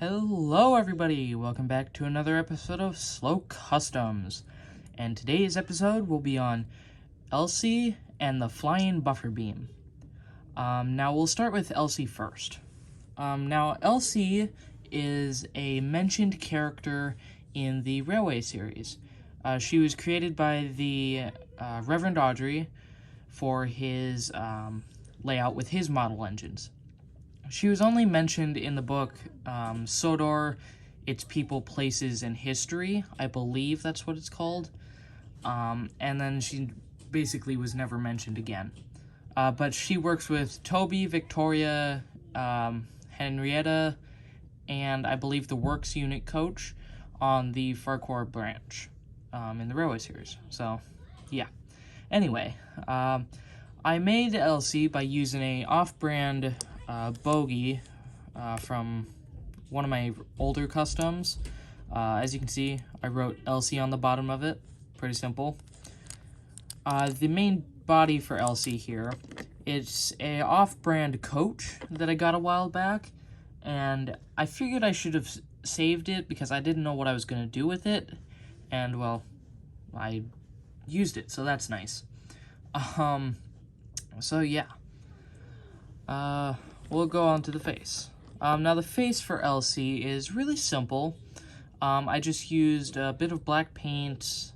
Hello everybody, welcome back to another episode of SlowCustoms. And today's episode will be on Elsie and the flying buffer beam. Now we'll start with Elsie first. Now Elsie is a mentioned character in the Railway series. She was created by the Reverend Audrey for his layout with his model engines. She was only mentioned in the book Sodor, Its People, Places, and History. I believe that's what it's called. And then she basically was never mentioned again. But she works with Toby, Victoria, Henrietta, and I believe the Works Unit Coach on the Farquhar branch in the Railway series. So, yeah. Anyway, I made Elsie by using a off-brand bogey from one of my older customs. As you can see, I wrote Elsie on the bottom of it. Pretty simple. The main body for Elsie here, it's a off-brand coach that I got a while back, and I figured I should have saved it because I didn't know what I was going to do with it, and well, I used it, so that's nice. So yeah. We'll go on to the face. Now the face for Elsie is really simple. I just used a bit of black paint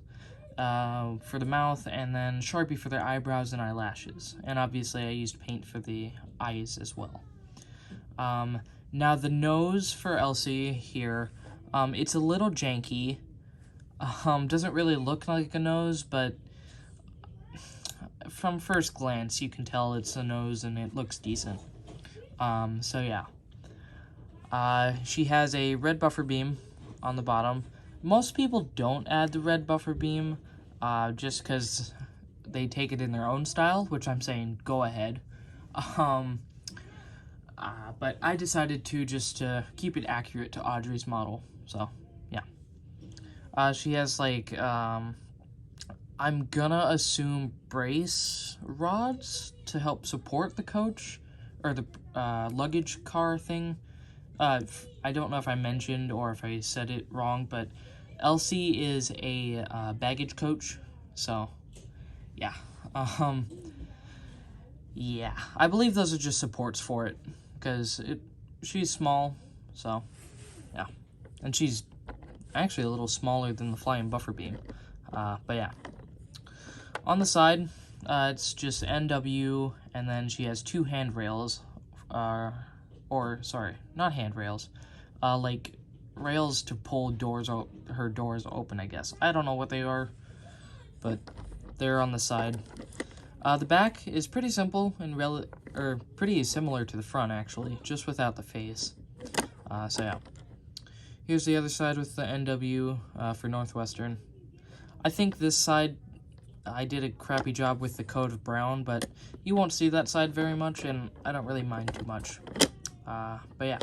for the mouth and then Sharpie for the eyebrows and eyelashes. And obviously I used paint for the eyes as well. Now the nose for Elsie here, it's a little janky. Doesn't really look like a nose, but from first glance you can tell it's a nose and it looks decent. So yeah. She has a red buffer beam on the bottom. Most people don't add the red buffer beam, just because they take it in their own style, which I'm saying, go ahead. But I decided to just to keep it accurate to Audrey's model, so yeah. She has like, I'm gonna assume brace rods to help support the coach, or the luggage car thing. I don't know if I mentioned or if I said it wrong, but Elsie is a baggage coach, so yeah. Yeah, I believe those are just supports for it, because she's small, so yeah. And she's actually a little smaller than the flying buffer beam, but yeah. On the side, it's just NW, and then she has two handrails, or sorry, not handrails, like rails to pull her doors open, I guess. I don't know what they are, but they're on the side. The back is pretty simple and pretty similar to the front, actually, just without the face. So yeah. Here's the other side with the NW for Northwestern. I think this side, I did a crappy job with the coat of brown, but you won't see that side very much, and I don't really mind too much. But yeah.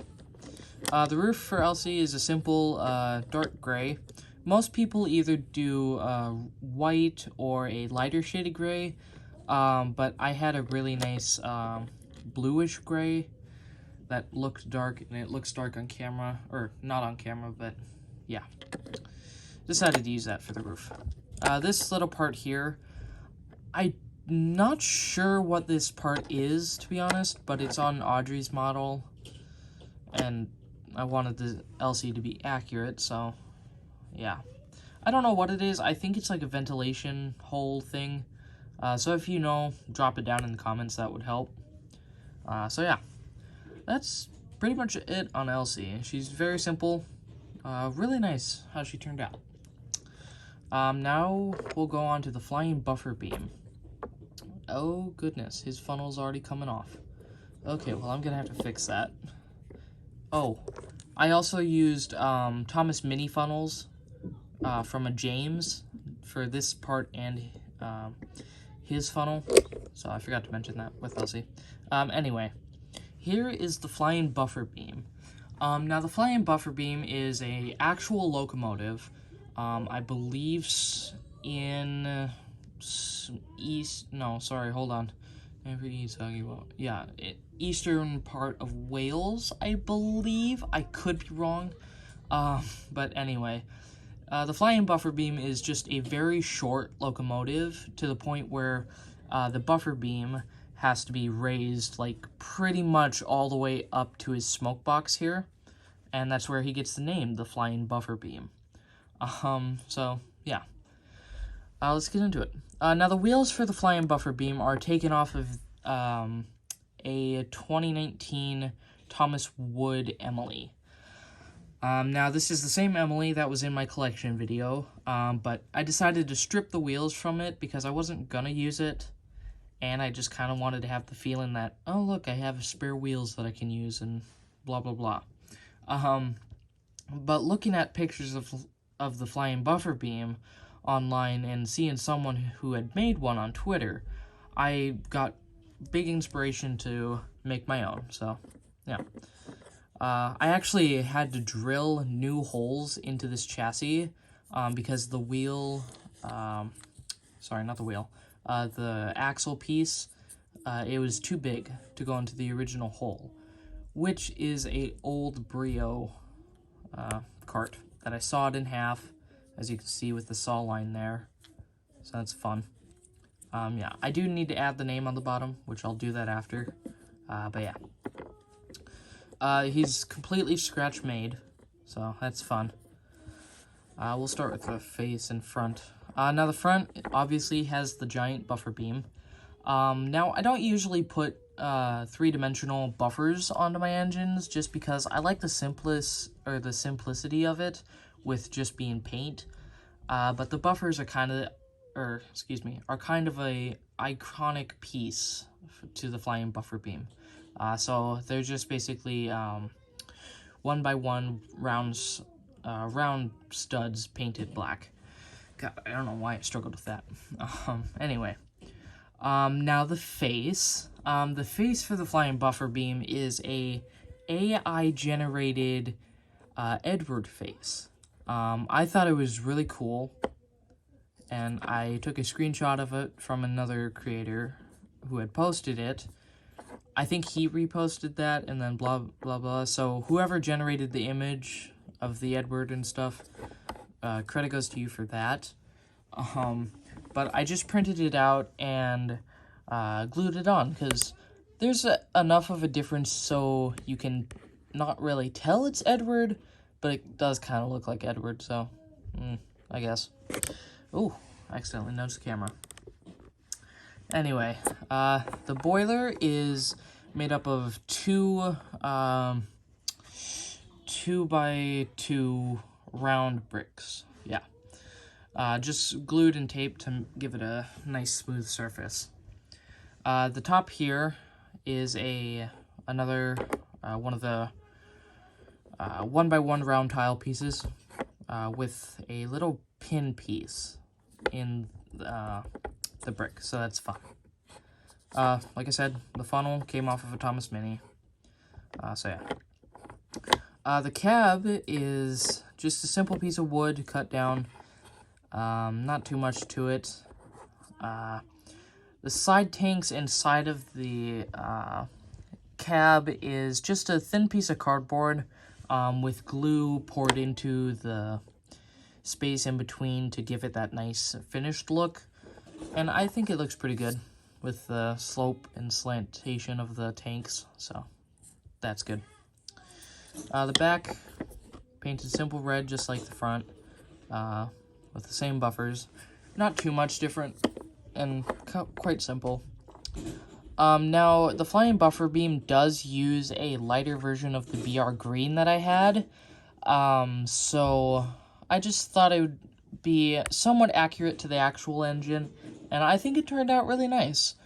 The roof for Elsie is a simple dark gray. Most people either do white or a lighter shade of gray, but I had a really nice bluish gray that looked dark, and it looks dark on camera, or not on camera, but yeah. Decided to use that for the roof. This little part here, I'm not sure what this part is, to be honest, but it's on Audrey's model, and I wanted the Elsie to be accurate, so yeah. I don't know what it is. I think it's like a ventilation hole thing. So if you know, drop it down in the comments, that would help. So yeah, that's pretty much it on Elsie. She's very simple, really nice how she turned out. Now we'll go on to the flying buffer beam. Oh goodness, his funnel's already coming off. Okay, well I'm gonna have to fix that. Oh, I also used Thomas mini funnels from a James for this part and his funnel, so I forgot to mention that with Elsie. Anyway, here is the flying buffer beam. Now the flying buffer beam is a actual locomotive. I believe in East, no, sorry, hold on. Whatever he's talking about. Yeah, eastern part of Wales, I believe. I could be wrong. But anyway, the flying buffer beam is just a very short locomotive to the point where the buffer beam has to be raised like pretty much all the way up to his smoke box here, and that's where he gets the name, the flying buffer beam. So yeah, let's get into it. Now the wheels for the flying buffer beam are taken off of a 2019 Thomas Wood Emily. Now this is the same Emily that was in my collection video, but I decided to strip the wheels from it because I wasn't gonna use it, and I just kind of wanted to have the feeling that, oh look, I have spare wheels that I can use, and blah blah blah. But looking at pictures of the flying buffer beam online and seeing someone who had made one on Twitter, I got big inspiration to make my own, so yeah. I actually had to drill new holes into this chassis because the wheel, sorry, not the wheel, the axle piece, it was too big to go into the original hole, which is a old Brio cart that I sawed in half, as you can see with the saw line there, so that's fun. Yeah, I do need to add the name on the bottom, which I'll do that after, but yeah. He's completely scratch made, so that's fun. We'll start with the face and front. Now the front obviously has the giant buffer beam. Now I don't usually put three-dimensional buffers onto my engines just because I like the simplicity of it with just being paint. But the buffers are kind of, a iconic piece to the flying buffer beam. So they're just basically 1x1 round studs painted black. God, I don't know why I struggled with that. Anyway, now the face. The face for the flying buffer beam is a AI generated Edward face. I thought it was really cool, and I took a screenshot of it from another creator who had posted it. I think he reposted that, and then blah, blah, blah. So whoever generated the image of the Edward and stuff, credit goes to you for that. But I just printed it out and glued it on, because there's enough of a difference so you can not really tell it's Edward, but it does kind of look like Edward, so, I guess. Ooh, I accidentally nudged the camera. Anyway, the boiler is made up of two 2x2 round bricks. Yeah. Just glued and taped to give it a nice smooth surface. The top here is another one of the 1x1 round tile pieces with a little pin piece in the brick, so that's fun. Like I said, the funnel came off of a Thomas Mini, so yeah. The cab is just a simple piece of wood cut down, not too much to it. The side tanks inside of the cab is just a thin piece of cardboard with glue poured into the space in between to give it that nice finished look. And I think it looks pretty good with the slope and slantation of the tanks, so that's good. The back, painted simple red just like the front, with the same buffers. Not too much different, and quite simple. Now, the flying buffer beam does use a lighter version of the BR green that I had, so I just thought it would be somewhat accurate to the actual engine, and I think it turned out really nice.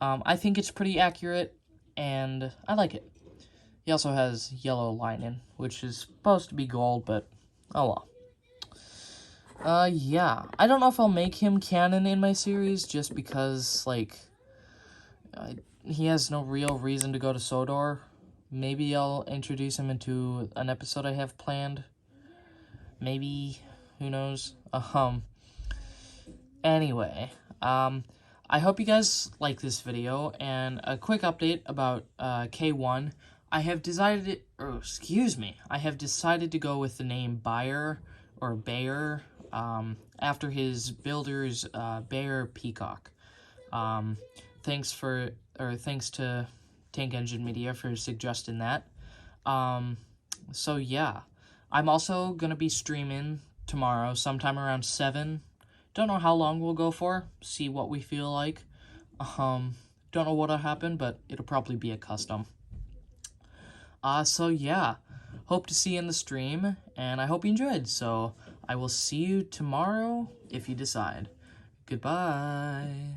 I think it's pretty accurate, and I like it. He also has yellow lining, which is supposed to be gold, but oh well. Yeah. I don't know if I'll make him canon in my series, just because, like, he has no real reason to go to Sodor. Maybe I'll introduce him into an episode I have planned. Maybe. Who knows? Anyway, I hope you guys like this video, and a quick update about K1. I have decided to go with the name Bayer after his builder's Bayer Peacock. Thanks to Tank Engine Media for suggesting that. So yeah, I'm also gonna be streaming tomorrow, sometime around 7. Don't know how long we'll go for. See what we feel like. Don't know what'll happen, but it'll probably be a custom. So yeah, hope to see you in the stream, and I hope you enjoyed. So I will see you tomorrow if you decide. Goodbye.